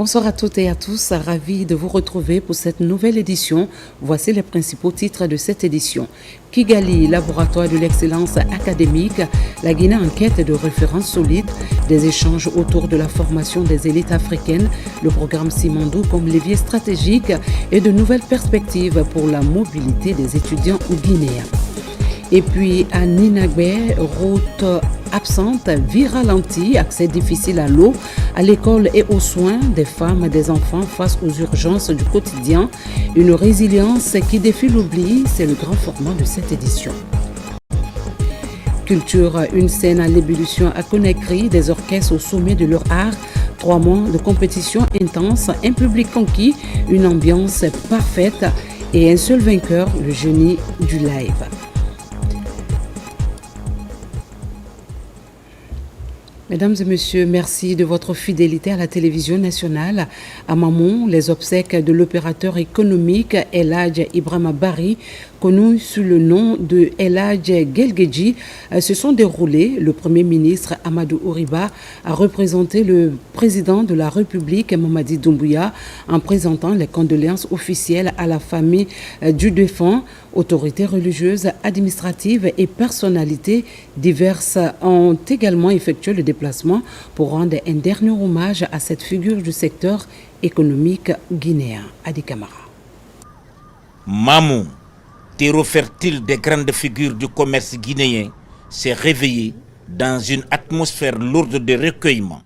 Bonsoir à toutes et à tous, ravi de vous retrouver pour cette nouvelle édition. Voici les principaux titres de cette édition. Kigali, laboratoire de l'excellence académique, la Guinée en quête de références solides, des échanges autour de la formation des élites africaines, le programme Simandou comme levier stratégique et de nouvelles perspectives pour la mobilité des étudiants guinéens. Et puis à Ninagbe, route absente, vie ralentie, accès difficile à l'eau, à l'école et aux soins des femmes et des enfants face aux urgences du quotidien. Une résilience qui défie l'oubli, c'est le grand format de cette édition. Culture, une scène à l'ébullition à Conakry, des orchestres au sommet de leur art, 3 mois de compétition intense, un public conquis, une ambiance parfaite et un seul vainqueur, le génie du live. Mesdames et messieurs, merci de votre fidélité à la télévision nationale. À Mamon, les obsèques de l'opérateur économique El Hadj Ibrahima Bari, connu sous le nom de El Hadj Guelguedji, se sont déroulées. Le Premier ministre Amadou Ouriba a représenté le président de la République Mamadi Doumbouya en présentant les condoléances officielles à la famille du défunt. Autorités religieuses, administratives et personnalités diverses ont également effectué le déplacement pour rendre un dernier hommage à cette figure du secteur économique guinéen. Adi Kamara. Mamou, terreau fertile des grandes figures du commerce guinéen, s'est réveillé dans une atmosphère lourde de recueillement.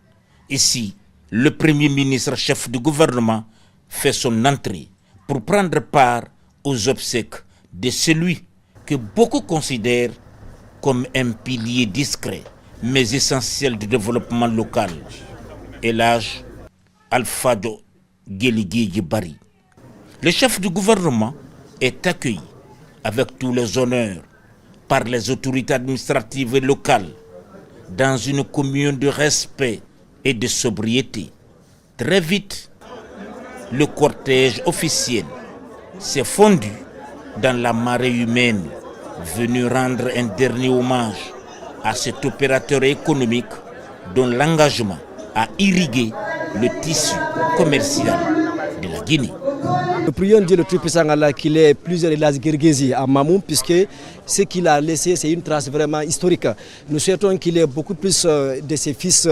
Ici, le Premier ministre chef du gouvernement fait son entrée pour prendre part aux obsèques de celui que beaucoup considèrent comme un pilier discret mais essentiel du développement local, El Hadj Alpha Guelguedji Bari. Le chef du gouvernement est accueilli avec tous les honneurs par les autorités administratives et locales dans une commune de respect et de sobriété. Très vite, le cortège officiel s'est fondu dans la marée humaine, venu rendre un dernier hommage à cet opérateur économique dont l'engagement a irrigué le tissu commercial de la Guinée. Nous prions Dieu le Tout-Puissant Allah qu'il ait plusieurs El Hadj Guelguedji à Mamou, puisque ce qu'il a laissé, c'est une trace vraiment historique. Nous souhaitons qu'il ait beaucoup plus de ses fils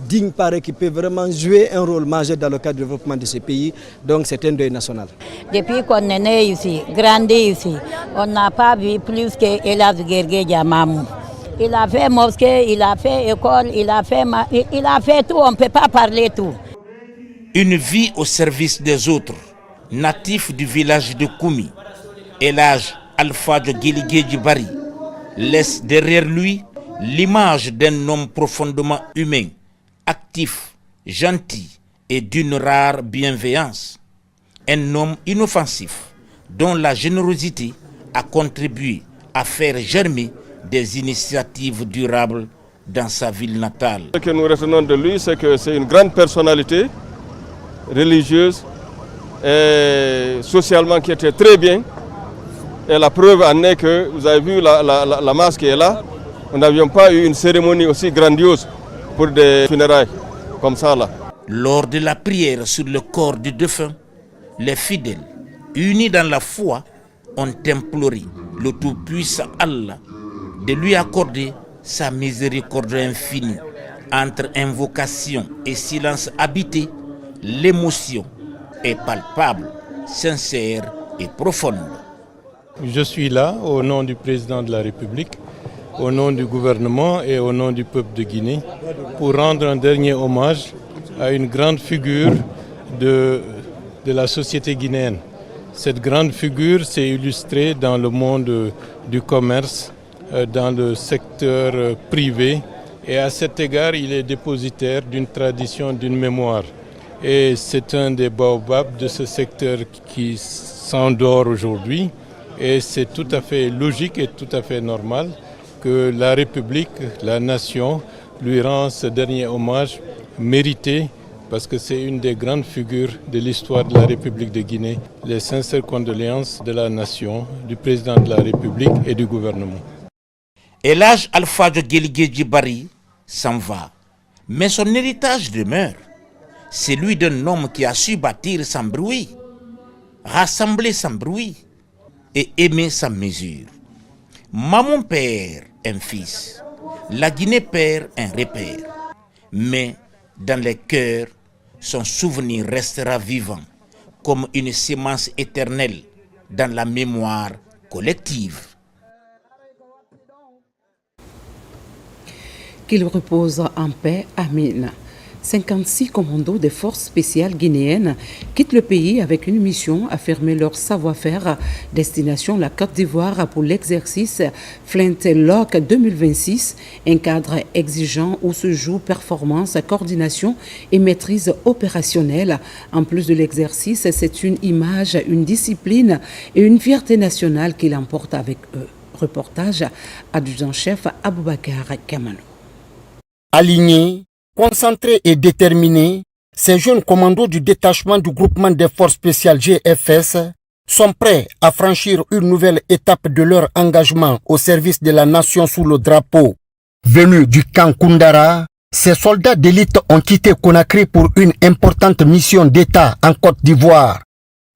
dignes, pareils, qui peuvent vraiment jouer un rôle majeur dans le cadre du développement de ce pays. Donc c'est un deuil national. Depuis qu'on est né ici, grandi ici, on n'a pas vu plus que El Hadj Guelguedji à Mamou. Il a fait mosquée, il a fait école, il a fait tout, on ne peut pas parler tout. Une vie au service des autres. Natif du village de Koumi, El Hadj Alpha Guelguedji Bari laisse derrière lui l'image d'un homme profondément humain, actif, gentil et d'une rare bienveillance. Un homme inoffensif dont la générosité a contribué à faire germer des initiatives durables dans sa ville natale. Ce que nous retenons de lui, c'est que c'est une grande personnalité religieuse et socialement qui était très bien. Et la preuve en est que vous avez vu la masse qui est là. Nous n'avions pas eu une cérémonie aussi grandiose pour des funérailles comme ça là. Lors de la prière sur le corps du défunt, les fidèles, unis dans la foi, ont imploré le Tout-Puissant Allah de lui accorder sa miséricorde infinie. Entre invocation et silence habité, l'émotion est palpable, sincère et profonde. Je suis là au nom du président de la République, au nom du gouvernement et au nom du peuple de Guinée pour rendre un dernier hommage à une grande figure de la société guinéenne. Cette grande figure s'est illustrée dans le monde du commerce, dans le secteur privé et à cet égard il est dépositaire d'une tradition, d'une mémoire. Et c'est un des baobabs de ce secteur qui s'endort aujourd'hui. Et c'est tout à fait logique et tout à fait normal que la République, la nation, lui rend ce dernier hommage mérité parce que c'est une des grandes figures de l'histoire de la République de Guinée. Les sincères condoléances de la nation, du président de la République et du gouvernement. El Hadj Alpha Guelguedji Bari s'en va, mais son héritage demeure. celui d'un homme qui a su bâtir sans bruit, rassembler sans bruit et aimer sans mesure. Maman perd un fils, la Guinée perd un repère, mais dans les cœurs, son souvenir restera vivant comme une sémence éternelle dans la mémoire collective. Qu'il repose en paix, Amin. 56 commandos des forces spéciales guinéennes quittent le pays avec une mission à affirmer leur savoir-faire. Destination la Côte d'Ivoire pour l'exercice Flintlock 2026, un cadre exigeant où se joue performance, coordination et maîtrise opérationnelle. En plus de l'exercice, c'est une image, une discipline et une fierté nationale qu'il emporte avec eux. Reportage adjudant-chef Aboubakar Kamano. Alignés, concentrés et déterminés, ces jeunes commandos du détachement du groupement des forces spéciales GFS sont prêts à franchir une nouvelle étape de leur engagement au service de la nation sous le drapeau. Venus du camp Koundara, ces soldats d'élite ont quitté Conakry pour une importante mission d'État en Côte d'Ivoire.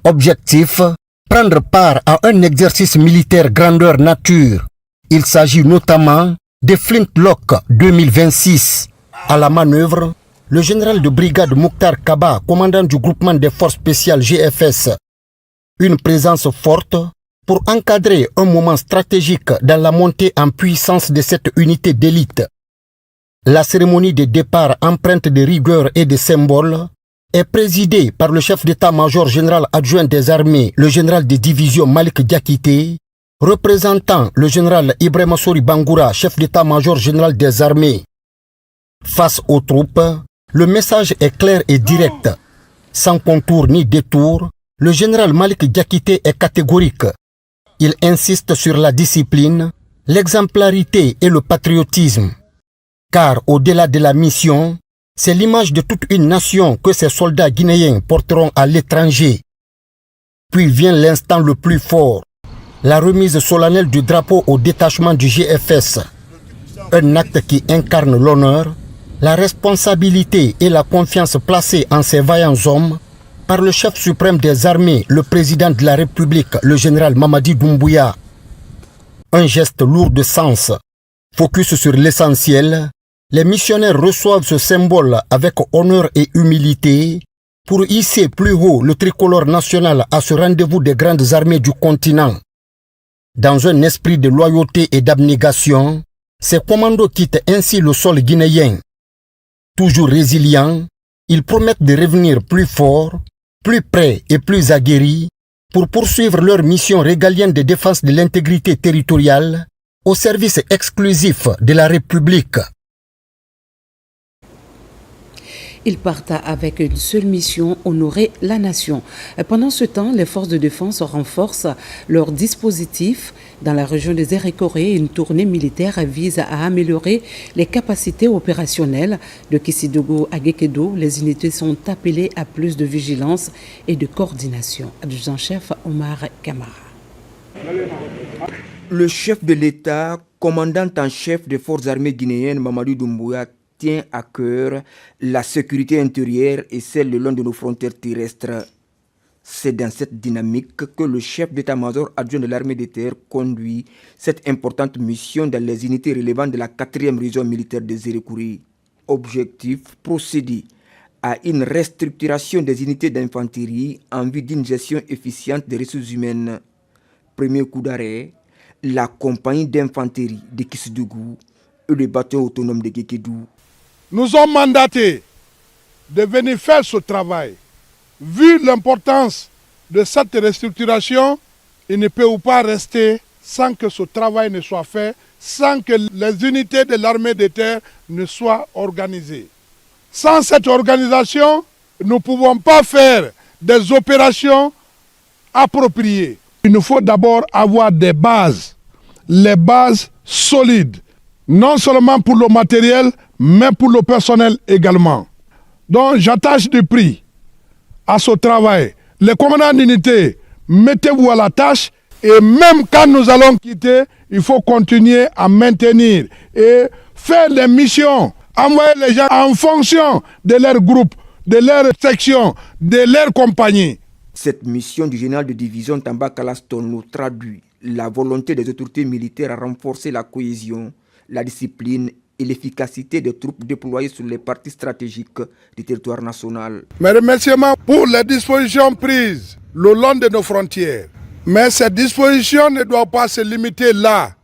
Objectif, prendre part à un exercice militaire grandeur nature. Il s'agit notamment de Flintlock 2026. À la manœuvre, le général de brigade Mokhtar Kaba, commandant du groupement des forces spéciales GFS. Une présence forte pour encadrer un moment stratégique dans la montée en puissance de cette unité d'élite. La cérémonie de départ empreinte de rigueur et de symboles est présidée par le chef d'état-major général adjoint des armées, le général de division Malik Diakité, représentant le général Ibrahima Sori Bangoura, chef d'état-major général des armées. Face aux troupes, le message est clair et direct. Sans contour ni détour, le général Malik Diakité est catégorique. Il insiste sur la discipline, l'exemplarité et le patriotisme. Car au-delà de la mission, c'est l'image de toute une nation que ces soldats guinéens porteront à l'étranger. Puis vient l'instant le plus fort, la remise solennelle du drapeau au détachement du GFS. Un acte qui incarne l'honneur, la responsabilité et la confiance placées en ces vaillants hommes par le chef suprême des armées, le président de la République, le général Mamadi Doumbouya. Un geste lourd de sens. Focus sur l'essentiel, les missionnaires reçoivent ce symbole avec honneur et humilité pour hisser plus haut le tricolore national à ce rendez-vous des grandes armées du continent. Dans un esprit de loyauté et d'abnégation, ces commandos quittent ainsi le sol guinéen. Toujours résilients, ils promettent de revenir plus forts, plus prêts et plus aguerris pour poursuivre leur mission régalienne de défense de l'intégrité territoriale au service exclusif de la République. Ils partent avec une seule mission, honorer la nation. Pendant ce temps, les forces de défense renforcent leur dispositif. Dans la région des Erekoré, une tournée militaire vise à améliorer les capacités opérationnelles de Kissidougou à Gekedo. Les unités sont appelées à plus de vigilance et de coordination. Adjudant-chef Omar Kamara. Le chef de l'État, commandant en chef des forces armées guinéennes, Mamadou Doumbouya, tient à cœur la sécurité intérieure et celle le long de nos frontières terrestres. C'est dans cette dynamique que le chef d'état-major adjoint de l'armée de terre conduit cette importante mission dans les unités relevantes de la 4e région militaire des Erekouri. Objectif, procéder à une restructuration des unités d'infanterie en vue d'une gestion efficiente des ressources humaines. Premier coup d'arrêt, la compagnie d'infanterie de Kissidougou et le bataillon autonome de Gekedou. Nous sommes mandatés de venir faire ce travail. Vu l'importance de cette restructuration, il ne peut pas rester sans que ce travail ne soit fait, sans que les unités de l'armée de terre ne soient organisées. Sans cette organisation, nous ne pouvons pas faire des opérations appropriées. Il nous faut d'abord avoir des bases, les bases solides, non seulement pour le matériel, mais pour le personnel également. Donc j'attache du prix à ce travail. Les commandants d'unité, mettez-vous à la tâche et même quand nous allons quitter, il faut continuer à maintenir et faire les missions, envoyer les gens en fonction de leur groupe, de leur section, de leur compagnie. Cette mission du général de division Tamba Kalastono traduit la volonté des autorités militaires à renforcer la cohésion, la discipline et l'efficacité des troupes déployées sur les parties stratégiques du territoire national. Mes remerciements pour les dispositions prises le long de nos frontières. Mais ces dispositions ne doivent pas se limiter là.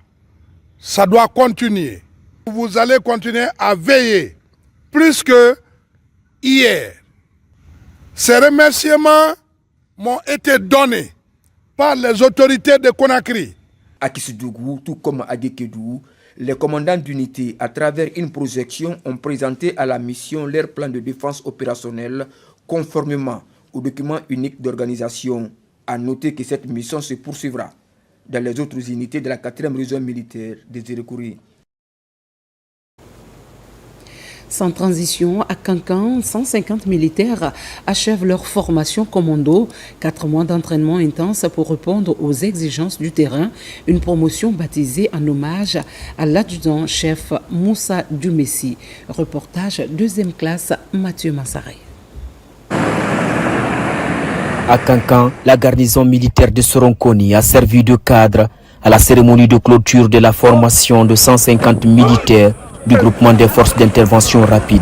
Ça doit continuer. Vous allez continuer à veiller plus que hier. Ces remerciements m'ont été donnés par les autorités de Conakry. À Kissoudjougou, tout comme à Guékédou, les commandants d'unité, à travers une projection, ont présenté à la mission leur plan de défense opérationnelle conformément au document unique d'organisation. À noter que cette mission se poursuivra dans les autres unités de la 4e région militaire des Irékouris. Sans transition, à Kankan, 150 militaires achèvent leur formation commando. 4 mois d'entraînement intense pour répondre aux exigences du terrain. Une promotion baptisée en hommage à l'adjudant-chef Moussa Dumessi. Reportage 2e classe, Mathieu Massaré. À Kankan, la garnison militaire de Soronkoni a servi de cadre à la cérémonie de clôture de la formation de 150 militaires du groupement des forces d'intervention rapide.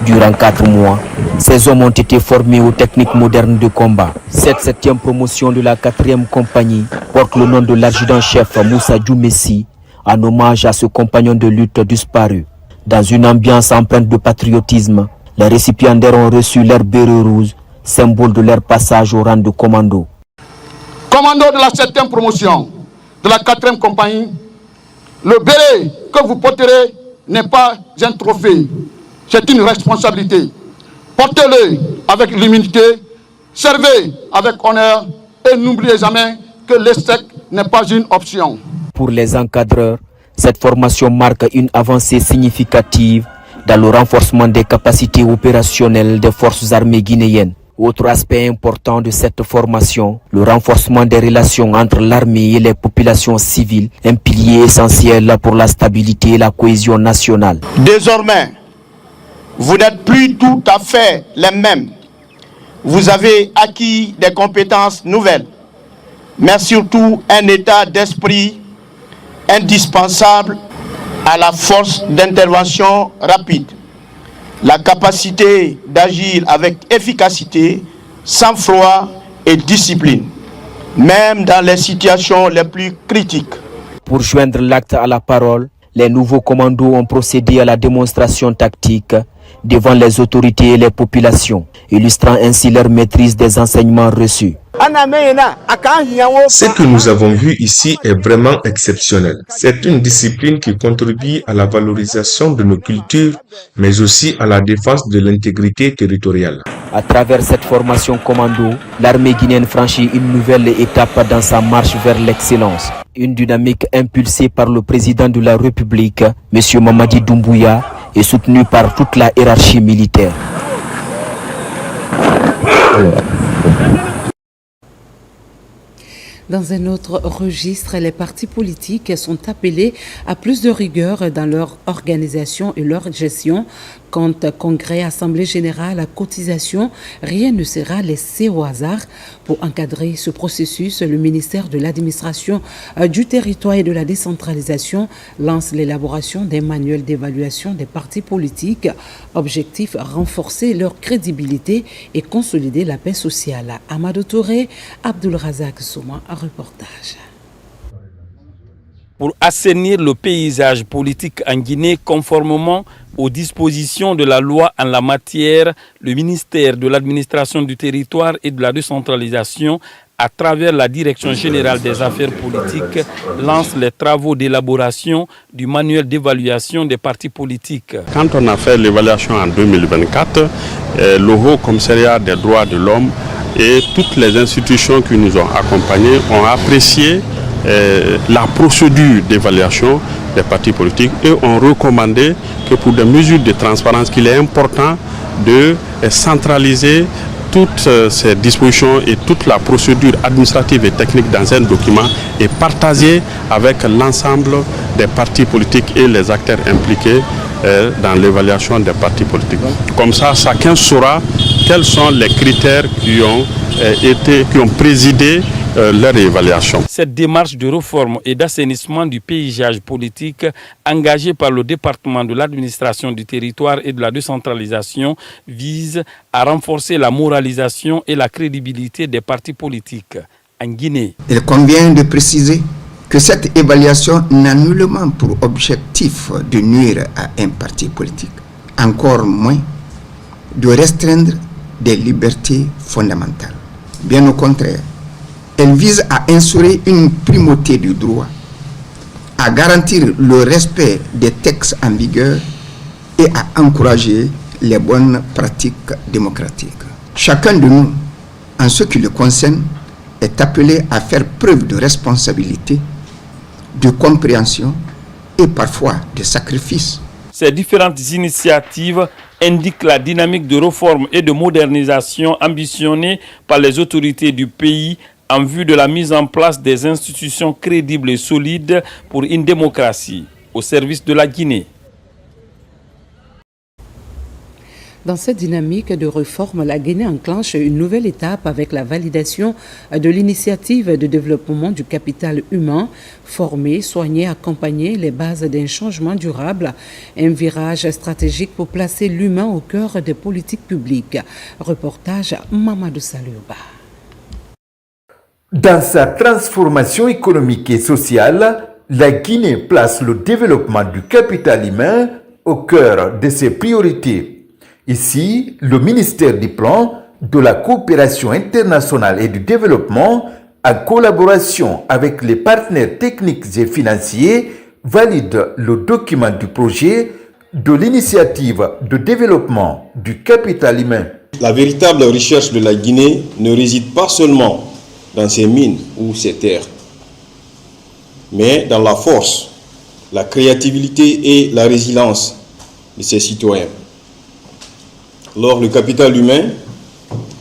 Durant 4 mois, ces hommes ont été formés aux techniques modernes de combat. Cette 7e promotion de la 4e compagnie porte le nom de l'adjudant-chef Moussa Dumessi, en hommage à ce compagnon de lutte disparu. Dans une ambiance empreinte de patriotisme, les récipiendaires ont reçu leur béret rouge, symbole de leur passage au rang de commando. Commando de la 7e promotion de la 4e compagnie, le béret que vous porterez n'est pas un trophée, c'est une responsabilité. Portez-le avec l'humilité, servez avec honneur et n'oubliez jamais que l'échec n'est pas une option. Pour les encadreurs, cette formation marque une avancée significative dans le renforcement des capacités opérationnelles des forces armées guinéennes. Autre aspect important de cette formation, le renforcement des relations entre l'armée et les populations civiles, un pilier essentiel pour la stabilité et la cohésion nationale. Désormais, vous n'êtes plus tout à fait les mêmes. Vous avez acquis des compétences nouvelles, mais surtout un état d'esprit indispensable à la force d'intervention rapide. La capacité d'agir avec efficacité, sang-froid et discipline, même dans les situations les plus critiques. Pour joindre l'acte à la parole, les nouveaux commandos ont procédé à la démonstration tactique devant les autorités et les populations, illustrant ainsi leur maîtrise des enseignements reçus. Ce que nous avons vu ici est vraiment exceptionnel. C'est une discipline qui contribue à la valorisation de nos cultures, mais aussi à la défense de l'intégrité territoriale. À travers cette formation commando, l'armée guinéenne franchit une nouvelle étape dans sa marche vers l'excellence. Une dynamique impulsée par le président de la République, M. Mamadi Doumbouya, et soutenue par toute la hiérarchie militaire. Dans un autre registre, les partis politiques sont appelés à plus de rigueur dans leur organisation et leur gestion. Compte congrès, assemblée générale, cotisation, rien ne sera laissé au hasard. Pour encadrer ce processus, le ministère de l'administration du territoire et de la décentralisation lance l'élaboration d'un manuel d'évaluation des partis politiques. Objectif, renforcer leur crédibilité et consolider la paix sociale. Amadou Touré, Abdul Razak Souma, reportage. Pour assainir le paysage politique en Guinée conformément aux dispositions de la loi en la matière, le ministère de l'administration du territoire et de la décentralisation, à travers la Direction générale des affaires politiques, lance les travaux d'élaboration du manuel d'évaluation des partis politiques. Quand on a fait l'évaluation en 2024, le Haut Commissariat des droits de l'homme et toutes les institutions qui nous ont accompagnés ont apprécié la procédure d'évaluation des partis politiques et ont recommandé que pour des mesures de transparence, qu'il est important de centraliser toutes ces dispositions et toute la procédure administrative et technique dans un document et partager avec l'ensemble des partis politiques et les acteurs impliqués dans l'évaluation des partis politiques. Comme ça, chacun saura quels sont les critères qui ont présidé leur évaluation. Cette démarche de réforme et d'assainissement du paysage politique engagée par le département de l'administration du territoire et de la décentralisation vise à renforcer la moralisation et la crédibilité des partis politiques en Guinée. Il convient de préciser que cette évaluation n'a nullement pour objectif de nuire à un parti politique, encore moins de restreindre des libertés fondamentales. Bien au contraire, elle vise à instaurer une primauté du droit, à garantir le respect des textes en vigueur et à encourager les bonnes pratiques démocratiques. Chacun de nous, en ce qui le concerne, est appelé à faire preuve de responsabilité, de compréhension et parfois de sacrifice. Ces différentes initiatives indiquent la dynamique de réforme et de modernisation ambitionnée par les autorités du pays en vue de la mise en place des institutions crédibles et solides pour une démocratie au service de la Guinée. Dans cette dynamique de réforme, la Guinée enclenche une nouvelle étape avec la validation de l'initiative de développement du capital humain, former, soigner, accompagner les bases d'un changement durable, un virage stratégique pour placer l'humain au cœur des politiques publiques. Reportage Mamadou Saluba. Dans sa transformation économique et sociale, la Guinée place le développement du capital humain au cœur de ses priorités. Ici, le ministère du Plan, de la coopération internationale et du développement, en collaboration avec les partenaires techniques et financiers, valide le document du projet de l'initiative de développement du capital humain. La véritable recherche de la Guinée ne réside pas seulement dans ses mines ou ses terres, mais dans la force, la créativité et la résilience de ses citoyens. Alors, le capital humain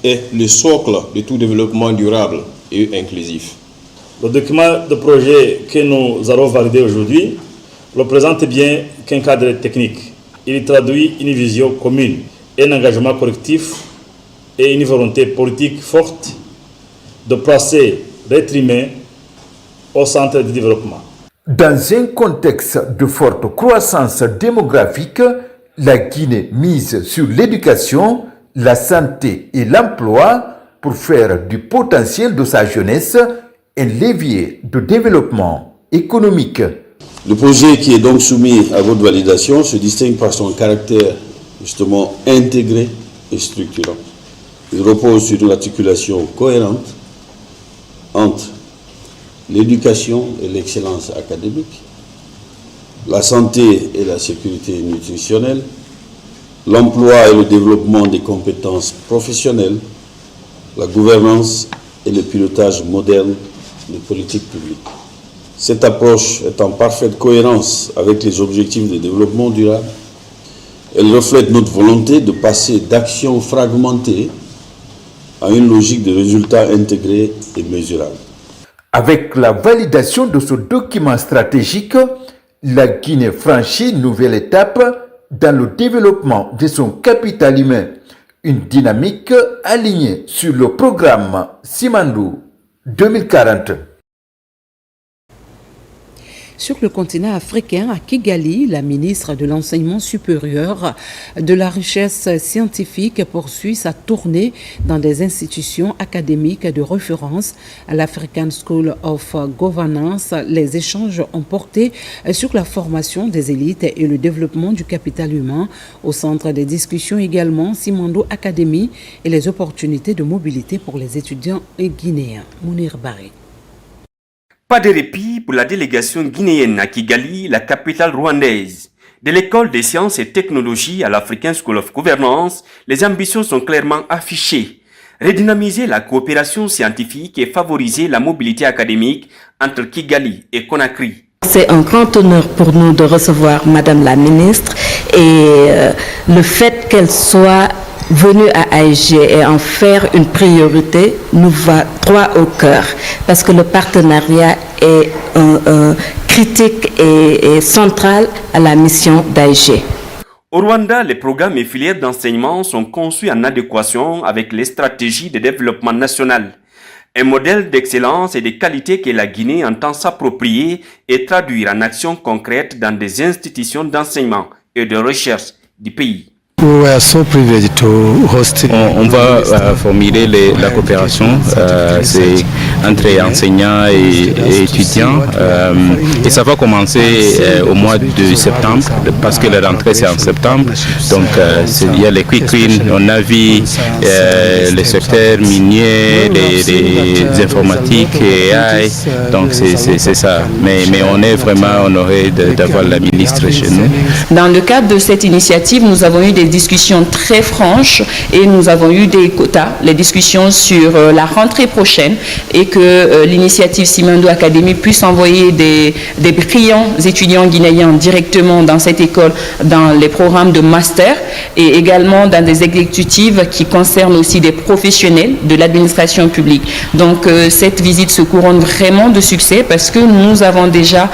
est le socle de tout développement durable et inclusif. Le document de projet que nous allons valider aujourd'hui représente bien qu'un cadre technique. Il traduit une vision commune, un engagement collectif et une volonté politique forte de placer l'être humain au centre du développement. Dans un contexte de forte croissance démographique, la Guinée mise sur l'éducation, la santé et l'emploi pour faire du potentiel de sa jeunesse un levier de développement économique. Le projet qui est donc soumis à votre validation se distingue par son caractère justement intégré et structurant. Il repose sur une articulation cohérente entre l'éducation et l'excellence académique, la santé et la sécurité nutritionnelle, l'emploi et le développement des compétences professionnelles, la gouvernance et le pilotage moderne des politiques publiques. Cette approche est en parfaite cohérence avec les objectifs de développement durable. Elle reflète notre volonté de passer d'actions fragmentées à une logique de résultats intégrés et mesurables. Avec la validation de ce document stratégique, la Guinée franchit une nouvelle étape dans le développement de son capital humain, une dynamique alignée sur le programme Simandou 2040. Sur le continent africain, à Kigali, la ministre de l'Enseignement supérieur, de la richesse scientifique poursuit sa tournée dans des institutions académiques de référence à l'African School of Governance. Les échanges ont porté sur la formation des élites et le développement du capital humain. Au centre des discussions également, Simandou Academy et les opportunités de mobilité pour les étudiants guinéens. Mounir Barry. Pas de répit pour la délégation guinéenne à Kigali, la capitale rwandaise. De l'école des sciences et technologies à l'African School of Governance, les ambitions sont clairement affichées. Redynamiser la coopération scientifique et favoriser la mobilité académique entre Kigali et Conakry. C'est un grand honneur pour nous de recevoir Madame la ministre et le fait qu'elle soit venue à AIG et en faire une priorité nous va droit au cœur parce que le partenariat est critique et central à la mission d'AIG. Au Rwanda, les programmes et filières d'enseignement sont conçus en adéquation avec les stratégies de développement national. Un modèle d'excellence et de qualité que la Guinée entend s'approprier et traduire en actions concrètes dans des institutions d'enseignement et de recherche du pays. On va formuler la coopération, c'est entre enseignants et étudiants, et ça va commencer au mois de septembre, parce que la rentrée c'est en septembre. Donc il y a les quick wins, on a vu les secteurs miniers, les informatiques et AI, donc c'est ça. Mais on est vraiment honoré d'avoir la ministre chez nous. Dans le cadre de cette initiative, nous avons eu des discussions très franches et nous avons eu des quotas, les discussions sur la rentrée prochaine, et que l'initiative Simandou Academy puisse envoyer des brillants étudiants guinéens directement dans cette école, dans les programmes de master et également dans des exécutives qui concernent aussi des professionnels de l'administration publique. Donc cette visite se couronne vraiment de succès parce que nous avons déjà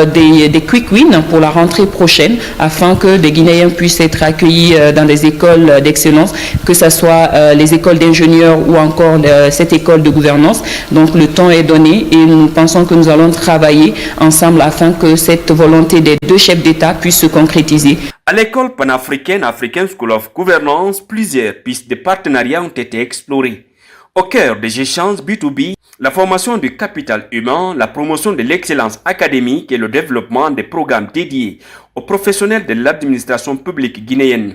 des quick wins pour la rentrée prochaine afin que des Guinéens puissent être accueillis dans des écoles d'excellence, que ce soit les écoles d'ingénieurs ou encore cette école de gouvernance. Donc le temps est donné et nous pensons que nous allons travailler ensemble afin que cette volonté des deux chefs d'État puisse se concrétiser. À l'école panafricaine African School of Governance, plusieurs pistes de partenariat ont été explorées. Au cœur des échanges B2B, la formation du capital humain, la promotion de l'excellence académique et le développement des programmes dédiés aux professionnels de l'administration publique guinéenne.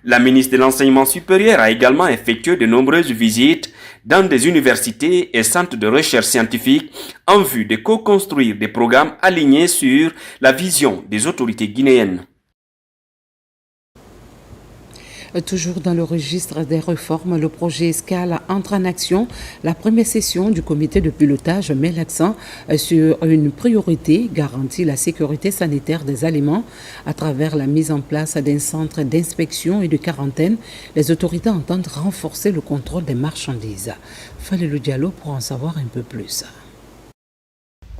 La ministre de l'Enseignement supérieur a également effectué de nombreuses visites dans des universités et centres de recherche scientifique en vue de co-construire des programmes alignés sur la vision des autorités guinéennes. Toujours dans le registre des réformes, le projet Escale entre en action. La première session du comité de pilotage met l'accent sur une priorité, garantir la sécurité sanitaire des aliments à travers la mise en place d'un centre d'inspection et de quarantaine. Les autorités entendent renforcer le contrôle des marchandises. Falilou Diallo pour en savoir un peu plus.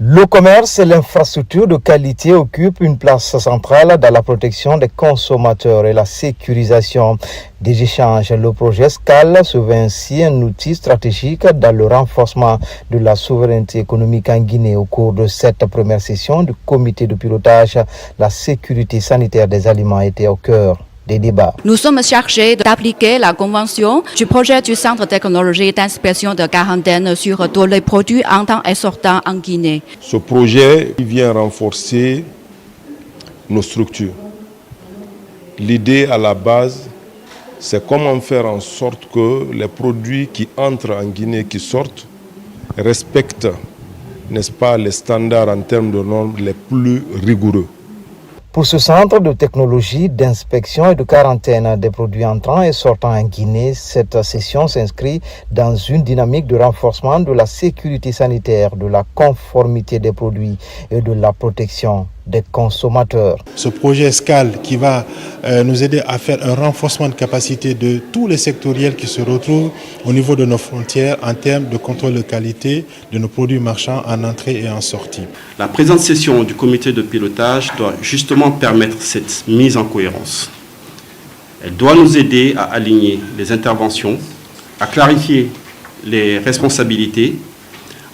Le commerce et l'infrastructure de qualité occupent une place centrale dans la protection des consommateurs et la sécurisation des échanges. Le projet Escale se veut ainsi un outil stratégique dans le renforcement de la souveraineté économique en Guinée. Au cours de cette première session du comité de pilotage, la sécurité sanitaire des aliments était au cœur des débats. Nous sommes chargés d'appliquer la convention du projet du Centre de technologie d'inspection de quarantaine sur tous les produits entrants et sortants en Guinée. Ce projet vient renforcer nos structures. L'idée à la base, c'est comment faire en sorte que les produits qui entrent en Guinée, qui sortent, respectent, n'est-ce pas, les standards en termes de normes les plus rigoureux. Pour ce centre de technologie, d'inspection et de quarantaine des produits entrants et sortants en Guinée, cette session s'inscrit dans une dynamique de renforcement de la sécurité sanitaire, de la conformité des produits et de la protection des consommateurs. Ce projet Escale qui va nous aider à faire un renforcement de capacité de tous les sectoriels qui se retrouvent au niveau de nos frontières en termes de contrôle de qualité de nos produits marchands en entrée et en sortie. La présente session du comité de pilotage doit justement permettre cette mise en cohérence. Elle doit nous aider à aligner les interventions, à clarifier les responsabilités,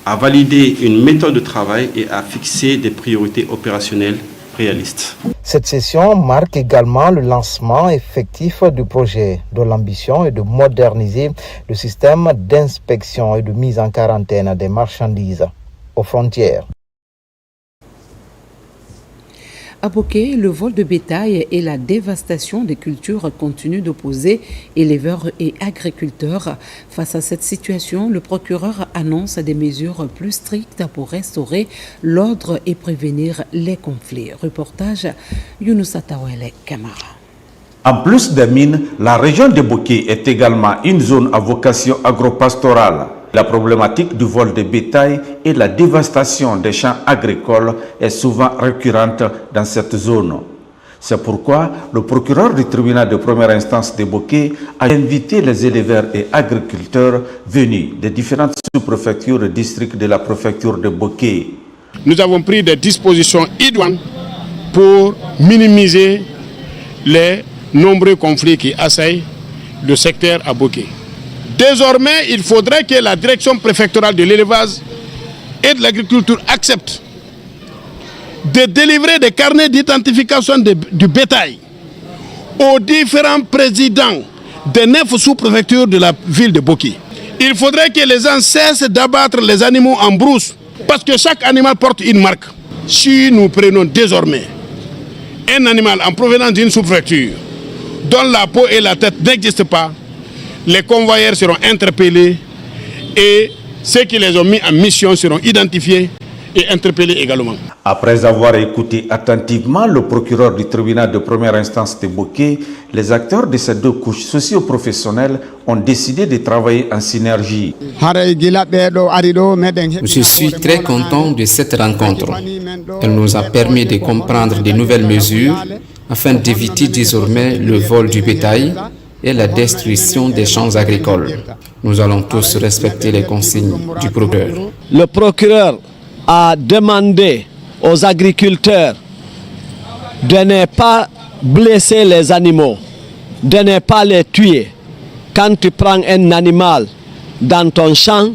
à valider une méthode de travail et à fixer des priorités opérationnelles réalistes. Cette session marque également le lancement effectif du projet, dont l'ambition est de moderniser le système d'inspection et de mise en quarantaine des marchandises aux frontières. À Boké, le vol de bétail et la dévastation des cultures continuent d'opposer éleveurs et agriculteurs. Face à cette situation, le procureur annonce des mesures plus strictes pour restaurer l'ordre et prévenir les conflits. Reportage Younoussa Tawele Kamara. En plus des mines, la région de Boké est également une zone à vocation agropastorale. La problématique du vol de bétail et la dévastation des champs agricoles est souvent récurrente dans cette zone. C'est pourquoi le procureur du tribunal de première instance de Boké a invité les éleveurs et agriculteurs venus des différentes sous-préfectures et districts de la préfecture de Boké. Nous avons pris des dispositions idoines pour minimiser les nombreux conflits qui assaillent le secteur à Boké. Désormais, il faudrait que la direction préfectorale de l'élevage et de l'agriculture accepte de délivrer des carnets d'identification du bétail aux différents présidents des 9 sous-préfectures de la ville de Boké. Il faudrait que les gens cessent d'abattre les animaux en brousse parce que chaque animal porte une marque. Si nous prenons désormais un animal en provenance d'une sous-préfecture dont la peau et la tête n'existent pas, les convoyeurs seront interpellés et ceux qui les ont mis en mission seront identifiés et interpellés également. Après avoir écouté attentivement le procureur du tribunal de première instance de Boké, les acteurs de ces deux couches socio-professionnelles ont décidé de travailler en synergie. Je suis très content de cette rencontre. Elle nous a permis de comprendre de nouvelles mesures afin d'éviter désormais le vol du bétail et la destruction des champs agricoles. Nous allons tous respecter les consignes du procureur. Le procureur a demandé aux agriculteurs de ne pas blesser les animaux, de ne pas les tuer. Quand tu prends un animal dans ton champ,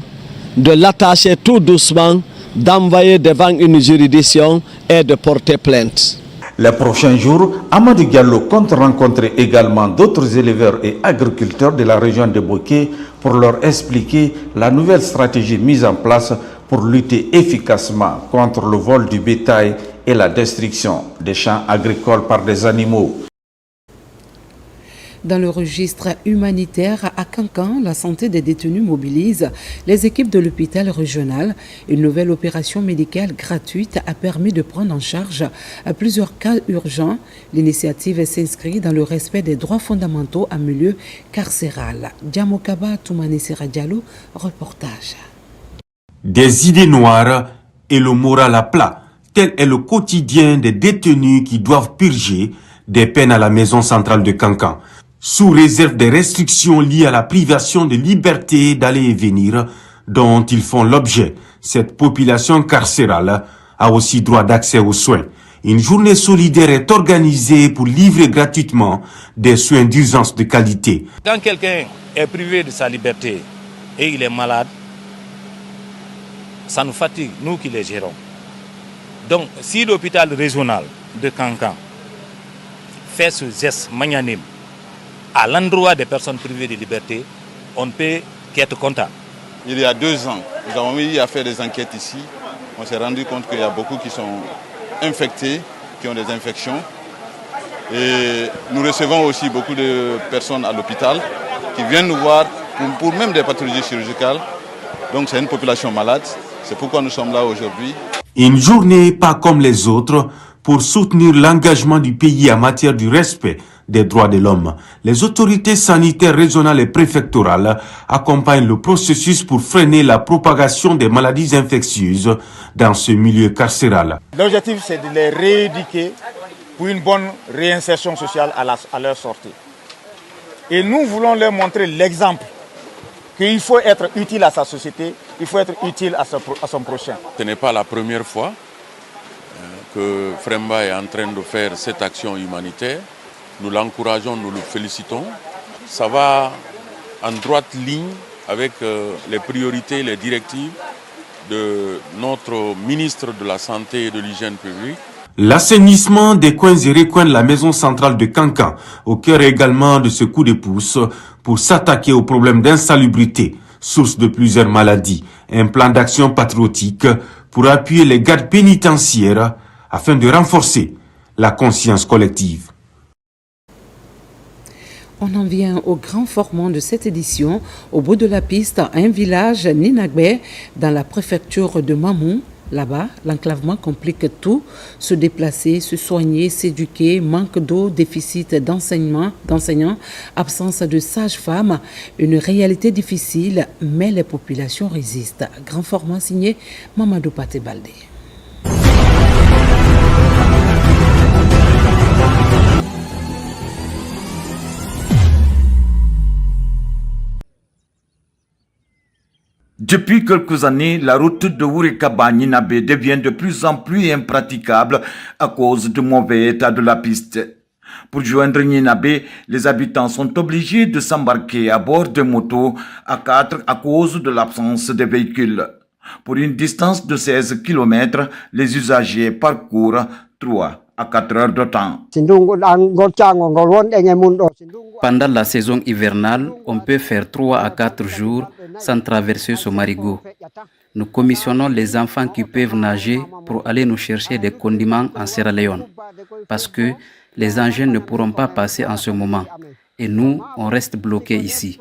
de l'attacher tout doucement, d'envoyer devant une juridiction et de porter plainte. Les prochains jours, Amadou Diallo compte rencontrer également d'autres éleveurs et agriculteurs de la région de Boké pour leur expliquer la nouvelle stratégie mise en place pour lutter efficacement contre le vol du bétail et la destruction des champs agricoles par des animaux. Dans le registre humanitaire à Kankan, la santé des détenus mobilise les équipes de l'hôpital régional. Une nouvelle opération médicale gratuite a permis de prendre en charge plusieurs cas urgents. L'initiative s'inscrit dans le respect des droits fondamentaux en milieu carcéral. Diamokaba Toumani Diallo, reportage. Des idées noires et le moral à plat, tel est le quotidien des détenus qui doivent purger des peines à la maison centrale de Kankan. Sous réserve des restrictions liées à la privation de liberté d'aller et venir dont ils font l'objet, cette population carcérale a aussi droit d'accès aux soins. Une journée solidaire est organisée pour livrer gratuitement des soins d'urgence de qualité. Quand quelqu'un est privé de sa liberté et il est malade, ça nous fatigue, nous qui les gérons. Donc, si l'hôpital régional de Kankan fait ce geste magnanime à l'endroit des personnes privées de liberté, on ne peut qu'être content. Il y a 2 ans, nous avons eu à faire des enquêtes ici. On s'est rendu compte qu'il y a beaucoup qui sont infectés, qui ont des infections. Et nous recevons aussi beaucoup de personnes à l'hôpital qui viennent nous voir pour même des pathologies chirurgicales. Donc c'est une population malade. C'est pourquoi nous sommes là aujourd'hui. Une journée pas comme les autres pour soutenir l'engagement du pays en matière du respect des droits de l'homme. Les autorités sanitaires régionales et préfectorales accompagnent le processus pour freiner la propagation des maladies infectieuses dans ce milieu carcéral. L'objectif, c'est de les rééduquer pour une bonne réinsertion sociale à leur sortie. Et nous voulons leur montrer l'exemple qu'il faut être utile à sa société, il faut être utile à son prochain. Ce n'est pas la première fois que Fremba est en train de faire cette action humanitaire. Nous l'encourageons, nous le félicitons. Ça va en droite ligne avec les priorités, les directives de notre ministre de la Santé et de l'Hygiène publique. L'assainissement des coins et recoins de la maison centrale de Kankan, au cœur également de ce coup de pouce pour s'attaquer aux problèmes d'insalubrité, source de plusieurs maladies. Un plan d'action patriotique pour appuyer les gardes pénitentiaires afin de renforcer la conscience collective. On en vient au grand formant de cette édition. Au bout de la piste, un village, Ninagbe, dans la préfecture de Mamou. Là-bas, l'enclavement complique tout. Se déplacer, se soigner, s'éduquer, manque d'eau, déficit d'enseignants, absence de sages-femmes. Une réalité difficile, mais les populations résistent. Grand format signé Mamadou Paté Baldé. Depuis quelques années, la route de Wurikaba-Ninabe devient de plus en plus impraticable à cause du mauvais état de la piste. Pour joindre Nyinabé, les habitants sont obligés de s'embarquer à bord de motos à 4 à cause de l'absence de véhicules. Pour une distance de 16 km, les usagers parcourent 3 à 4 heures de temps. Pendant la saison hivernale, on peut faire 3 à 4 jours sans traverser ce marigot. Nous commissionnons les enfants qui peuvent nager pour aller nous chercher des condiments en Sierra Leone. Parce que les engins ne pourront pas passer en ce moment. Et nous, on reste bloqués ici.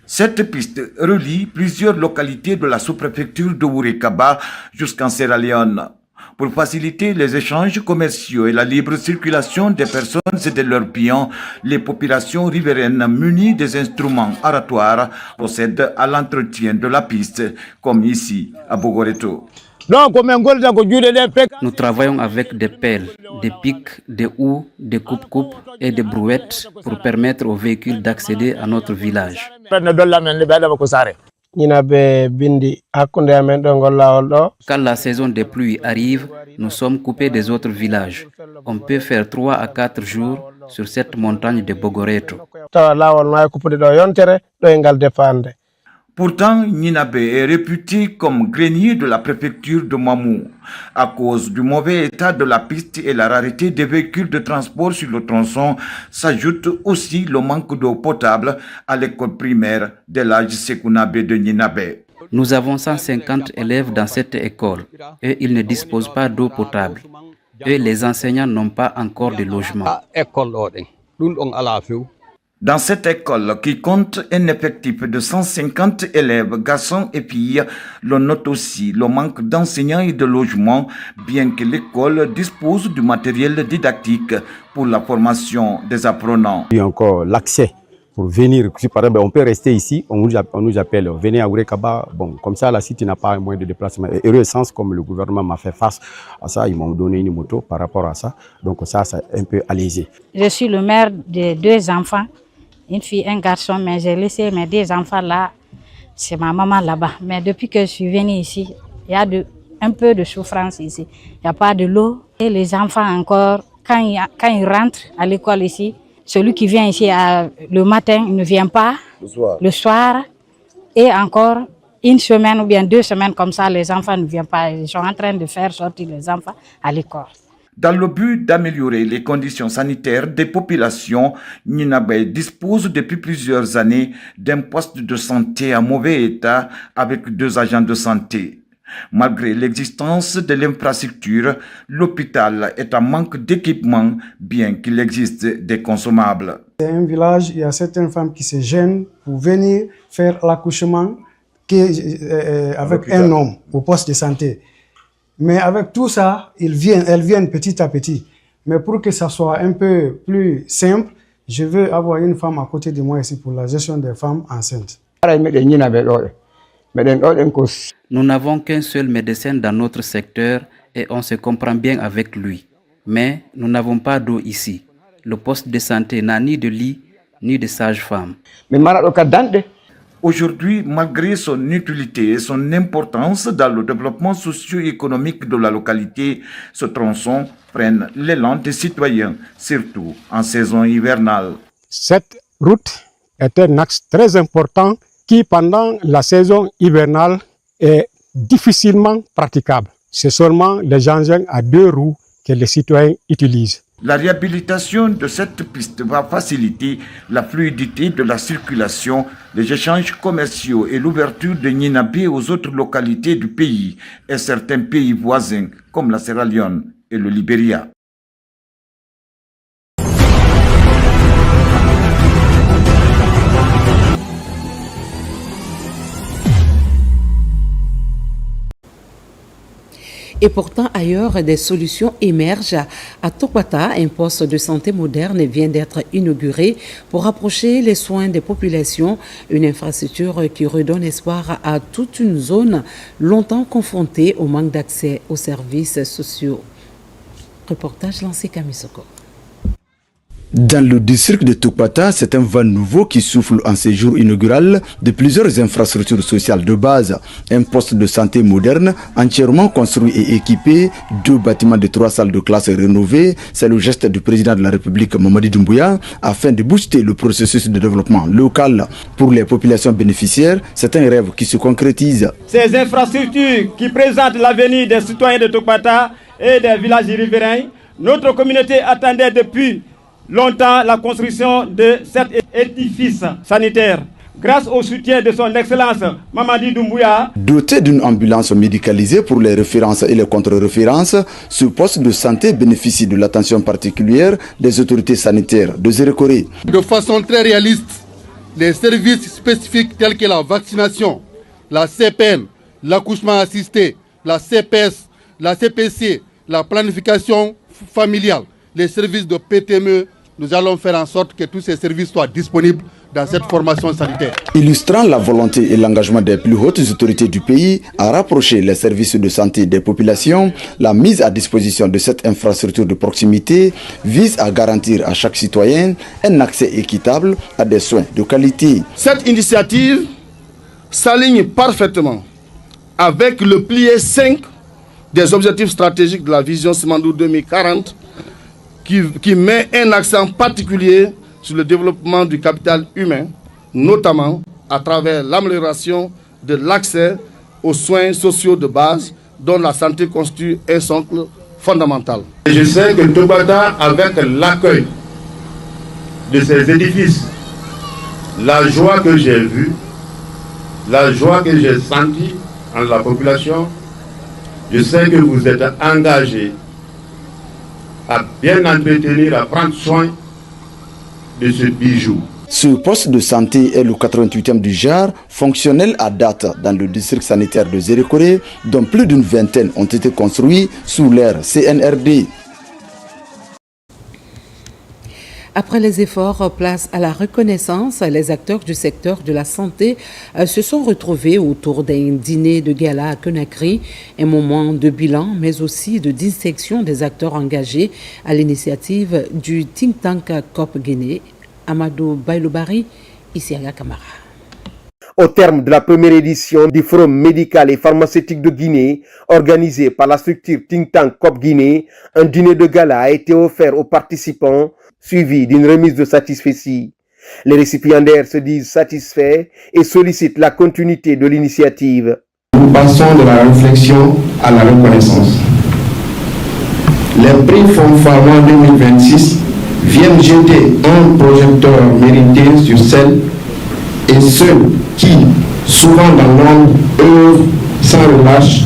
Cette piste relie plusieurs localités de la sous-préfecture de Wurekaba jusqu'en Sierra Leone. Pour faciliter les échanges commerciaux et la libre circulation des personnes et de leurs biens, les populations riveraines munies des instruments aratoires procèdent à l'entretien de la piste, comme ici à Bogoreto. Nous travaillons avec des pelles, des pics, des houes, des coupes-coupes et des brouettes pour permettre aux véhicules d'accéder à notre village. Quand la saison des pluies arrive, nous sommes coupés des autres villages. On peut faire 3 à 4 jours sur cette montagne de Bogoreto. Pourtant, Nyinabé est réputé comme grenier de la préfecture de Mamou. À cause du mauvais état de la piste et la rareté des véhicules de transport sur le tronçon, s'ajoute aussi le manque d'eau potable à l'école primaire de l'âge Sekounabé de Nyinabé. Nous avons 150 élèves dans cette école et ils ne disposent pas d'eau potable. Et les enseignants n'ont pas encore de logement. Dans cette école qui compte un effectif de 150 élèves, garçons et filles, l'on note aussi le manque d'enseignants et de logements, bien que l'école dispose du matériel didactique pour la formation des apprenants. Il y a encore l'accès pour venir. Si par exemple on peut rester ici, on nous appelle, venez à Wurekaba. Bon, comme ça, la cité n'a pas un moyen de déplacement. Et heureux sens, comme le gouvernement m'a fait face à ça, ils m'ont donné une moto par rapport à ça. Donc ça, c'est un peu allégé. Je suis le maire de 2 enfants. Une fille, un garçon, mais j'ai laissé mes 2 enfants là. C'est ma maman là-bas. Mais depuis que je suis venue ici, il y a un peu de souffrance ici. Il n'y a pas de l'eau. Et les enfants encore, quand ils rentrent à l'école ici, celui qui vient ici le matin, il ne vient pas. Le soir. Et encore une semaine ou bien 2 semaines comme ça, les enfants ne viennent pas. Ils sont en train de faire sortir les enfants à l'école. Dans le but d'améliorer les conditions sanitaires des populations, Nyinabé dispose depuis plusieurs années d'un poste de santé en mauvais état avec 2 agents de santé. Malgré l'existence de l'infrastructure, l'hôpital est en manque d'équipement, bien qu'il existe des consommables. C'est un village, il y a certaines femmes qui se gênent pour venir faire l'accouchement avec un homme au poste de santé. Mais avec tout ça, elles viennent petit à petit. Mais pour que ça soit un peu plus simple, je veux avoir une femme à côté de moi ici pour la gestion des femmes enceintes. Nous n'avons qu'un seul médecin dans notre secteur et on se comprend bien avec lui. Mais nous n'avons pas d'eau ici. Le poste de santé n'a ni de lit, ni de sage-femme. Aujourd'hui, malgré son utilité et son importance dans le développement socio-économique de la localité, ce tronçon freine l'élan des citoyens, surtout en saison hivernale. Cette route est un axe très important qui, pendant la saison hivernale, est difficilement praticable. C'est seulement les engins à 2 roues que les citoyens utilisent. La réhabilitation de cette piste va faciliter la fluidité de la circulation, les échanges commerciaux et l'ouverture de Nyinabé aux autres localités du pays et certains pays voisins comme la Sierra Leone et le Libéria. Et pourtant, ailleurs, des solutions émergent. À Topata, un poste de santé moderne vient d'être inauguré pour rapprocher les soins des populations, une infrastructure qui redonne espoir à toute une zone longtemps confrontée au manque d'accès aux services sociaux. Reportage lancé Kamisoko. Dans le district de Tokpata, c'est un vent nouveau qui souffle en ce jour inaugural de plusieurs infrastructures sociales de base. Un poste de santé moderne, entièrement construit et équipé, 2 bâtiments de 3 salles de classe rénovés, c'est le geste du président de la République Mamadi Doumbouya afin de booster le processus de développement local. Pour les populations bénéficiaires, c'est un rêve qui se concrétise. Ces infrastructures qui présentent l'avenir des citoyens de Tokpata et des villages riverains, notre communauté attendait depuis longtemps la construction de cet édifice sanitaire. Grâce au soutien de son Excellence Mamadi Doumbouya. Doté d'une ambulance médicalisée pour les références et les contre-références, ce poste de santé bénéficie de l'attention particulière des autorités sanitaires de Zérékoré. De façon très réaliste, les services spécifiques tels que la vaccination, la CPN, l'accouchement assisté, la CPS, la CPC, la planification familiale, les services de PTME, nous allons faire en sorte que tous ces services soient disponibles dans cette formation sanitaire. Illustrant la volonté et l'engagement des plus hautes autorités du pays à rapprocher les services de santé des populations, la mise à disposition de cette infrastructure de proximité vise à garantir à chaque citoyen un accès équitable à des soins de qualité. Cette initiative s'aligne parfaitement avec le pilier 5 des objectifs stratégiques de la vision Simandou 2040 qui met un accent particulier sur le développement du capital humain, notamment à travers l'amélioration de l'accès aux soins sociaux de base dont la santé constitue un socle fondamental. Et je sais que Tokpata, avec l'accueil de ces édifices, la joie que j'ai vue, la joie que j'ai sentie en la population, je sais que vous êtes engagés à bien entretenir, à prendre soin de ce bijou. Ce poste de santé est le 88e du genre, fonctionnel à date dans le district sanitaire de Zérékoré, dont plus d'une vingtaine ont été construits sous l'ère CNRD. Après les efforts, place à la reconnaissance. Les acteurs du secteur de la santé se sont retrouvés autour d'un dîner de gala à Conakry, un moment de bilan, mais aussi de dissection des acteurs engagés à l'initiative du think tank COP Guinée. Amadou Bailobari, Isiaga Kamara. Au terme de la première édition du Forum médical et pharmaceutique de Guinée, organisé par la structure think tank COP Guinée, un dîner de gala a été offert aux participants, suivi d'une remise de satisfecit. Les récipiendaires se disent satisfaits et sollicitent la continuité de l'initiative. Nous passons de la réflexion à la reconnaissance. Les prix Fonds Pharma 2026 viennent jeter un projecteur mérité sur celles et ceux qui, souvent dans l'ombre, œuvrent sans relâche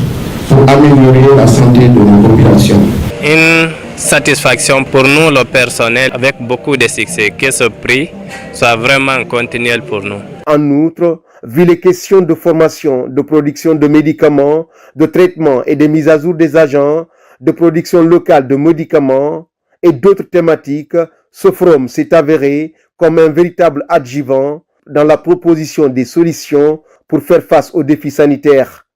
pour améliorer la santé de nos populations. Une satisfaction pour nous, le personnel, avec beaucoup de succès, que ce prix soit vraiment continuel pour nous. En outre, vu les questions de formation, de production de médicaments, de traitement et de mise à jour des agents, de production locale de médicaments et d'autres thématiques, ce forum s'est avéré comme un véritable adjuvant dans la proposition des solutions pour faire face aux défis sanitaires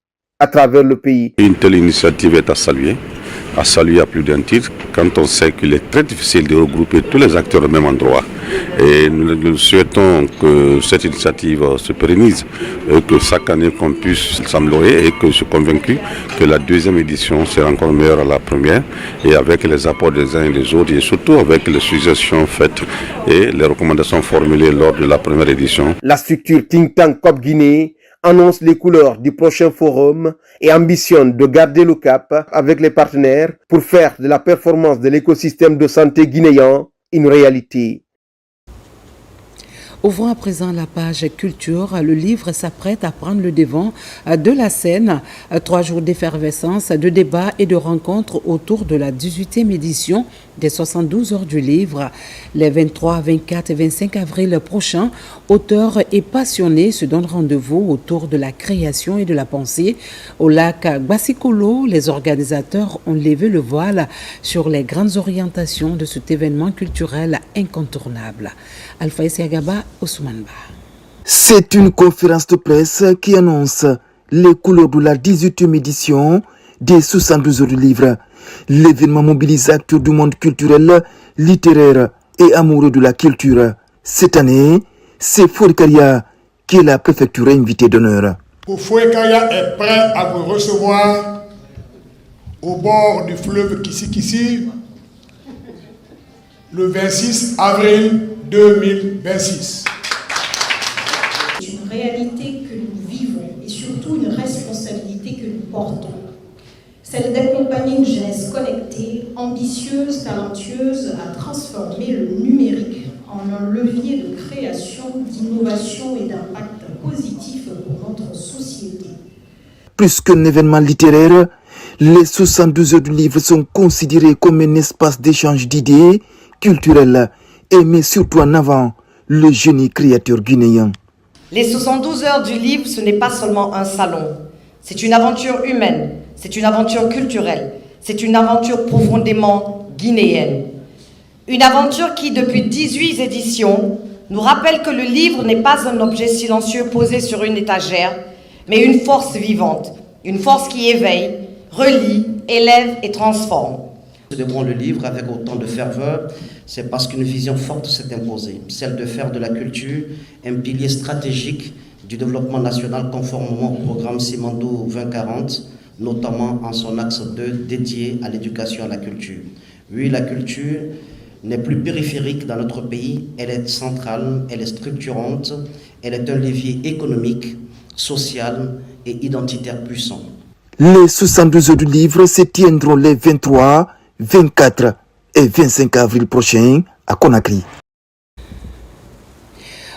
à travers le pays. Une telle initiative est à saluer à plus d'un titre, quand on sait qu'il est très difficile de regrouper tous les acteurs au même endroit. Et nous souhaitons que cette initiative se pérennise, et que chaque année qu'on puisse s'améliorer, et que je suis convaincu que la deuxième édition sera encore meilleure à la première, et avec les apports des uns et des autres, et surtout avec les suggestions faites et les recommandations formulées lors de la première édition. La structure think tank COP Guinée annonce les couleurs du prochain forum et ambitionne de garder le cap avec les partenaires pour faire de la performance de l'écosystème de santé guinéen une réalité. Ouvrons à présent la page culture. Le livre s'apprête à prendre le devant de la scène. 3 jours d'effervescence, de débats et de rencontres autour de la 18e édition des 72 heures du livre. Les 23, 24 et 25 avril prochains, auteurs et passionnés se donnent rendez-vous autour de la création et de la pensée. Au lac Gbasikolo, les organisateurs ont levé le voile sur les grandes orientations de cet événement culturel incontournable. Alpha Isiagaba, Ousmane Ba. C'est une conférence de presse qui annonce les couleurs de la 18e édition des 72 heures du livre. L'événement mobilise acteurs du monde culturel, littéraire, et amoureux de la culture. Cette année, c'est Fourikaria qui est la préfecture invitée d'honneur. Fourikaria est prêt à vous recevoir au bord du fleuve Kissi-Kissi le 26 avril 2026. C'est une réalité que nous vivons et surtout une responsabilité que nous portons. Celle d'accompagner une jeunesse connectée, ambitieuse, talentueuse, à transformer le numérique en un levier de création, d'innovation et d'impact positif pour notre société. Plus qu'un événement littéraire, les 72 heures du livre sont considérées comme un espace d'échange d'idées culturelles et met surtout en avant le génie créateur guinéen. Les 72 heures du livre, ce n'est pas seulement un salon. C'est une aventure humaine, c'est une aventure culturelle, c'est une aventure profondément guinéenne. Une aventure qui, depuis 18 éditions, nous rappelle que le livre n'est pas un objet silencieux posé sur une étagère, mais une force vivante, une force qui éveille, relie, élève et transforme. Nous célébrons le livre avec autant de ferveur, c'est parce qu'une vision forte s'est imposée, celle de faire de la culture un pilier stratégique du développement national conformément au programme Simandou 2040, notamment en son axe 2 dédié à l'éducation à la culture. Oui, la culture n'est plus périphérique dans notre pays, elle est centrale, elle est structurante, elle est un levier économique, social et identitaire puissant. Les 72 heures du livre se tiendront les 23, 24 et 25 avril prochains à Conakry.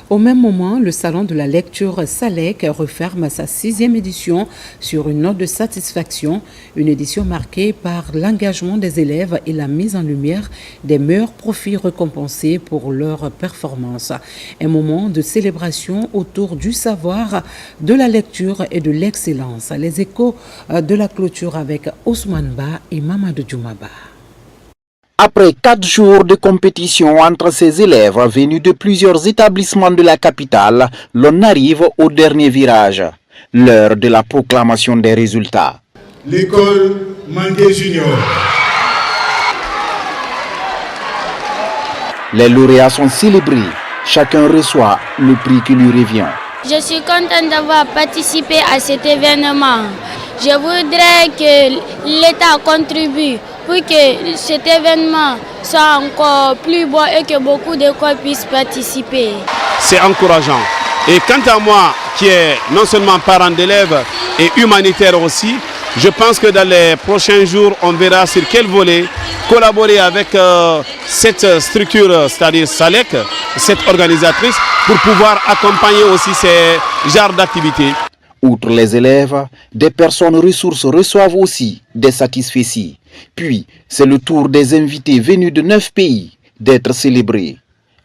Au même moment, le Salon de la lecture Salek referme sa 6e édition sur une note de satisfaction, une édition marquée par l'engagement des élèves et la mise en lumière des meilleurs profits récompensés pour leur performance. Un moment de célébration autour du savoir, de la lecture et de l'excellence. Les échos de la clôture avec Ousmane Ba et Mamadou Djoumaba. Après 4 jours de compétition entre ces élèves venus de plusieurs établissements de la capitale, l'on arrive au dernier virage, l'heure de la proclamation des résultats. L'école Mangué Junior. Les lauréats sont célébrés, chacun reçoit le prix qui lui revient. Je suis contente d'avoir participé à cet événement. Je voudrais que l'État contribue pour que cet événement soit encore plus beau et que beaucoup d'écoles puissent participer. C'est encourageant. Et quant à moi, qui est non seulement parent d'élèves et humanitaire aussi, je pense que dans les prochains jours, on verra sur quel volet collaborer avec cette structure, c'est-à-dire Salek, cette organisatrice, pour pouvoir accompagner aussi ces genres d'activités. Outre les élèves, des personnes ressources reçoivent aussi des satisfecits. Puis, c'est le tour des invités venus de 9 pays d'être célébrés.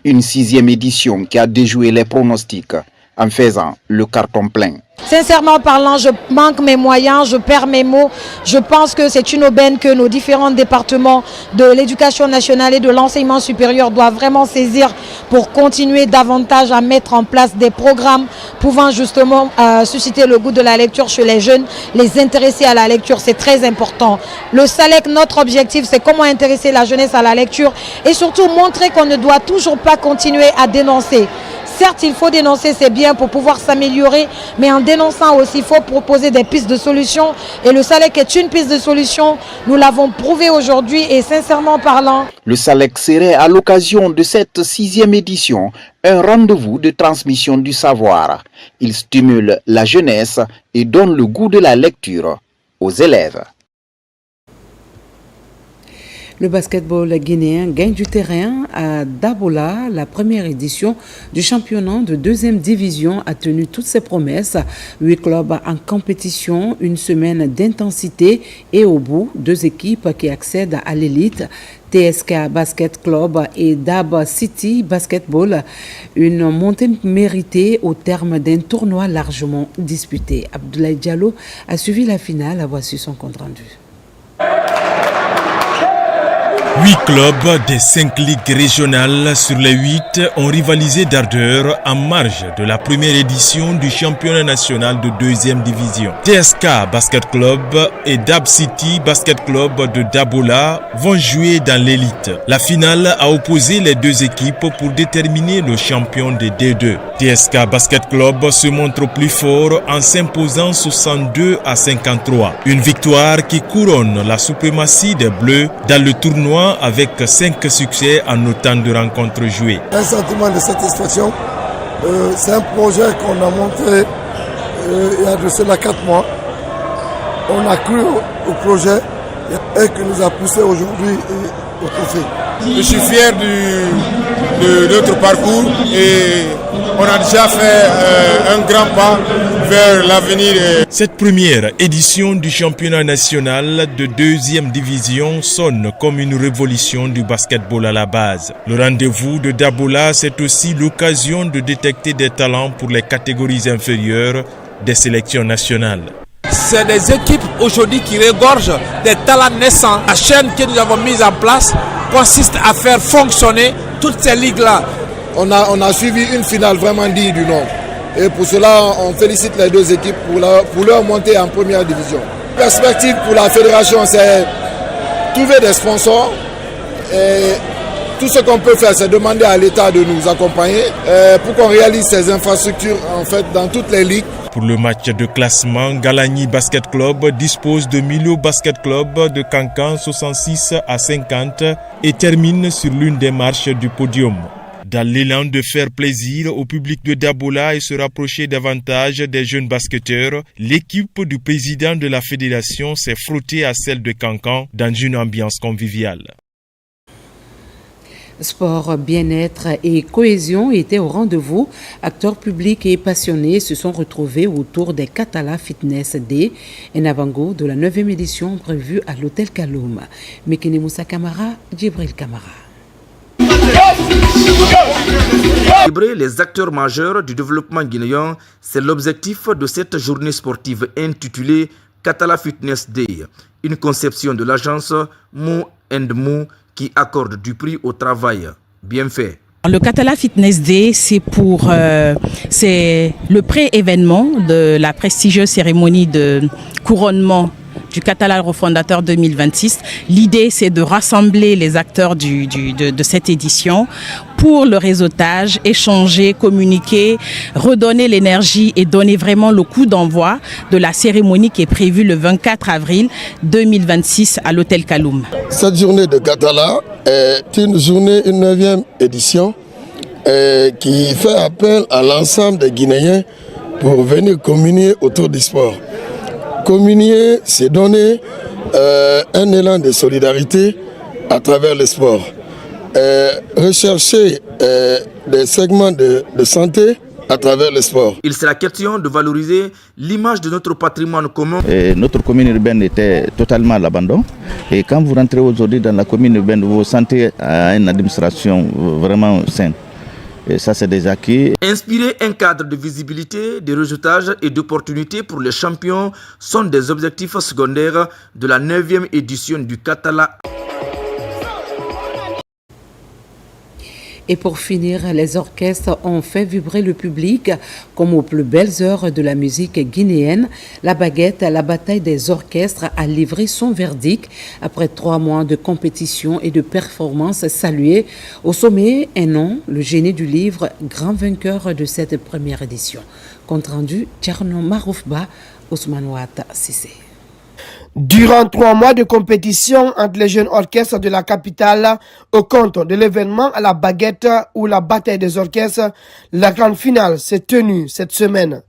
Une 6e édition qui a déjoué les pronostics en faisant le carton plein. Sincèrement parlant, je manque mes moyens, je perds mes mots. Je pense que c'est une aubaine que nos différents départements de l'éducation nationale et de l'enseignement supérieur doivent vraiment saisir pour continuer davantage à mettre en place des programmes pouvant justement susciter le goût de la lecture chez les jeunes, les intéresser à la lecture, c'est très important. Le Salek, notre objectif, c'est comment intéresser la jeunesse à la lecture et surtout montrer qu'on ne doit toujours pas continuer à dénoncer. Certes, il faut dénoncer, c'est bien pour pouvoir s'améliorer, mais en dénonçant aussi, il faut proposer des pistes de solutions. Et le Salek est une piste de solution. Nous l'avons prouvé aujourd'hui et sincèrement parlant. Le Salek serait à l'occasion de cette 6e édition un rendez-vous de transmission du savoir. Il stimule la jeunesse et donne le goût de la lecture aux élèves. Le basketball guinéen gagne du terrain à Dabola. La première édition du championnat de 2e division a tenu toutes ses promesses. 8 clubs en compétition, une semaine d'intensité et au bout, 2 équipes qui accèdent à l'élite. TSK Basket Club et Dab City Basketball. Une montée méritée au terme d'un tournoi largement disputé. Abdoulaye Diallo a suivi la finale. Voici son compte rendu. 8 clubs des 5 ligues régionales sur les 8 ont rivalisé d'ardeur en marge de la première édition du championnat national de 2e division. TSK Basket Club et Dab City Basket Club de Dabola vont jouer dans l'élite. La finale a opposé les deux équipes pour déterminer le champion des D2. TSK Basket Club se montre plus fort en s'imposant 62-53. Une victoire qui couronne la suprématie des Bleus dans le tournoi avec 5 succès en autant de rencontres jouées. Un sentiment de satisfaction. C'est un projet qu'on a monté il y a de cela 4 mois. On a cru au projet et qui nous a poussé aujourd'hui au trophée. Je suis fier de notre parcours et on a déjà fait un grand pas vers l'avenir. Cette première édition du championnat national de 2e division sonne comme une révolution du basketball à la base. Le rendez-vous de Dabola, c'est aussi l'occasion de détecter des talents pour les catégories inférieures des sélections nationales. C'est des équipes aujourd'hui qui regorgent des talents naissants. La chaîne que nous avons mise en place consiste à faire fonctionner toutes ces ligues-là. On a suivi une finale vraiment digne du nom. Et pour cela, on félicite les deux équipes pour leur montée en première division. La perspective pour la fédération, c'est trouver des sponsors. Et tout ce qu'on peut faire, c'est demander à l'État de nous accompagner pour qu'on réalise ces infrastructures en fait, dans toutes les ligues. Pour le match de classement, Galani Basket Club dispose de Milo Basket Club de Cancan 66-50 et termine sur l'une des marches du podium. Dans l'élan de faire plaisir au public de Dabola et se rapprocher davantage des jeunes basketteurs, l'équipe du président de la fédération s'est frottée à celle de Cancan dans une ambiance conviviale. Sport, bien-être et cohésion étaient au rendez-vous. Acteurs publics et passionnés se sont retrouvés autour des Katala Fitness Day, un avant-goût de la 9e édition prévue à l'hôtel Kaloum. Mekene Moussa Kamara, Djibril Kamara. Célébrer les acteurs majeurs du développement guinéen, c'est l'objectif de cette journée sportive intitulée Katala Fitness Day, une conception de l'agence Mo & Mo qui accorde du prix au travail bien fait. Le Katala Fitness Day, c'est le pré-événement de la prestigieuse cérémonie de couronnement du Katala refondateur 2026. L'idée, c'est de rassembler les acteurs de cette édition pour le réseautage, échanger, communiquer, redonner l'énergie et donner vraiment le coup d'envoi de la cérémonie qui est prévue le 24 avril 2026 à l'hôtel Kaloum. Cette journée de Katala est une journée, une 9e édition qui fait appel à l'ensemble des Guinéens pour venir communier autour du sport. Communier, c'est donner un élan de solidarité à travers le sport. Rechercher des segments de santé à travers le sport. Il sera question de valoriser l'image de notre patrimoine commun. Notre commune urbaine était totalement à l'abandon. Et quand vous rentrez aujourd'hui dans la commune urbaine, vous vous sentez à une administration vraiment saine. Et ça, c'est des acquis. Inspirer un cadre de visibilité, de réseautage et d'opportunités pour les champions sont des objectifs secondaires de la 9e édition du Katala. Et pour finir, les orchestres ont fait vibrer le public comme aux plus belles heures de la musique guinéenne. La Baguette, la bataille des orchestres, a livré son verdict après 3 mois de compétition et de performances saluées. Au sommet, un nom, le génie du livre, grand vainqueur de cette première édition. Compte rendu, Tcherno Maroufba, Ousmane Ouatta Sissé. Durant 3 mois de compétition entre les jeunes orchestres de la capitale, au compte de l'événement à la Baguette ou la bataille des orchestres, la grande finale s'est tenue cette semaine.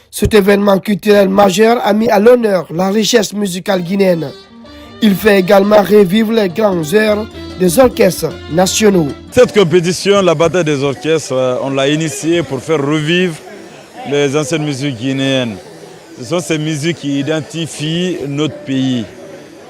Cet événement culturel majeur a mis à l'honneur la richesse musicale guinéenne. Il fait également revivre les grandes heures des orchestres nationaux. Cette compétition, la bataille des orchestres, on l'a initiée pour faire revivre les anciennes musiques guinéennes. Ce sont ces musiques qui identifient notre pays.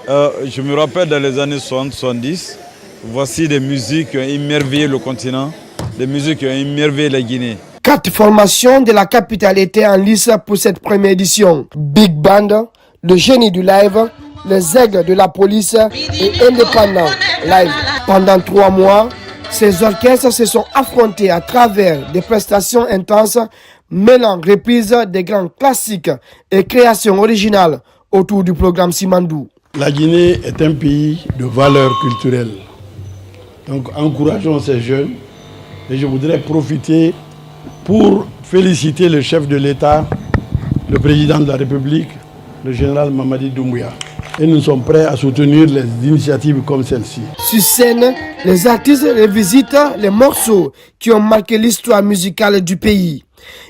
Je me rappelle dans les années 60-70, voici des musiques qui ont émerveillé le continent, des musiques qui ont émerveillé la Guinée. 4 formations de la capitale étaient en lice pour cette première édition. Big Band, le génie du live, les aigles de la police et Indépendant Live. Pendant 3 mois, ces orchestres se sont affrontés à travers des prestations intenses, mêlant reprises des grands classiques et créations originales autour du programme Simandou. La Guinée est un pays de valeurs culturelles. Donc encourageons ces jeunes et je voudrais profiter pour féliciter le chef de l'État, le président de la République, le général Mamadi Doumbouya. Et nous sommes prêts à soutenir les initiatives comme celle-ci. Sur scène, les artistes revisitent les morceaux qui ont marqué l'histoire musicale du pays.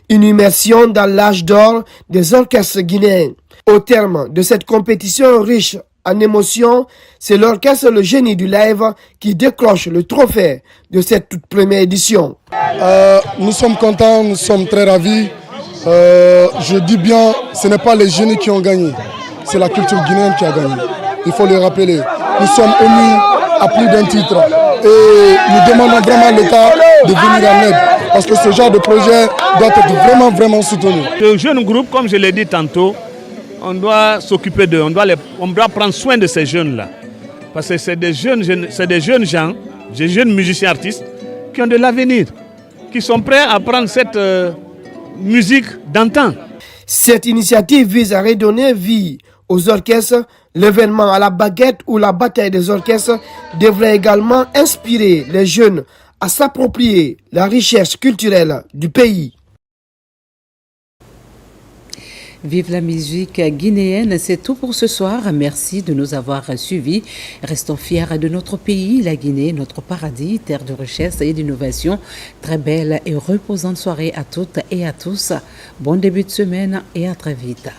Une immersion dans l'âge d'or des orchestres guinéens. Au terme de cette compétition riche en émotions, c'est l'orchestre Le Génie du Live qui décroche le trophée de cette toute première édition. Nous sommes contents, nous sommes très ravis. Je dis bien, ce n'est pas les génies qui ont gagné, c'est la culture guinéenne qui a gagné. Il faut le rappeler. Nous sommes émus à plus d'un titre et nous demandons vraiment à l'État de venir en aide parce que ce genre de projet doit être vraiment soutenu. Ce jeune groupe, comme je l'ai dit tantôt, on doit s'occuper d'eux, on doit prendre soin de ces jeunes-là. Parce que c'est des jeunes gens, des jeunes musiciens artistes qui ont de l'avenir, qui sont prêts à prendre cette musique d'antan. Cette initiative vise à redonner vie aux orchestres. L'événement à la baguette ou la bataille des orchestres devrait également inspirer les jeunes à s'approprier la richesse culturelle du pays. Vive la musique guinéenne, c'est tout pour ce soir. Merci de nous avoir suivis. Restons fiers de notre pays, la Guinée, notre paradis, terre de richesse et d'innovation. Très belle et reposante soirée à toutes et à tous. Bon début de semaine et à très vite.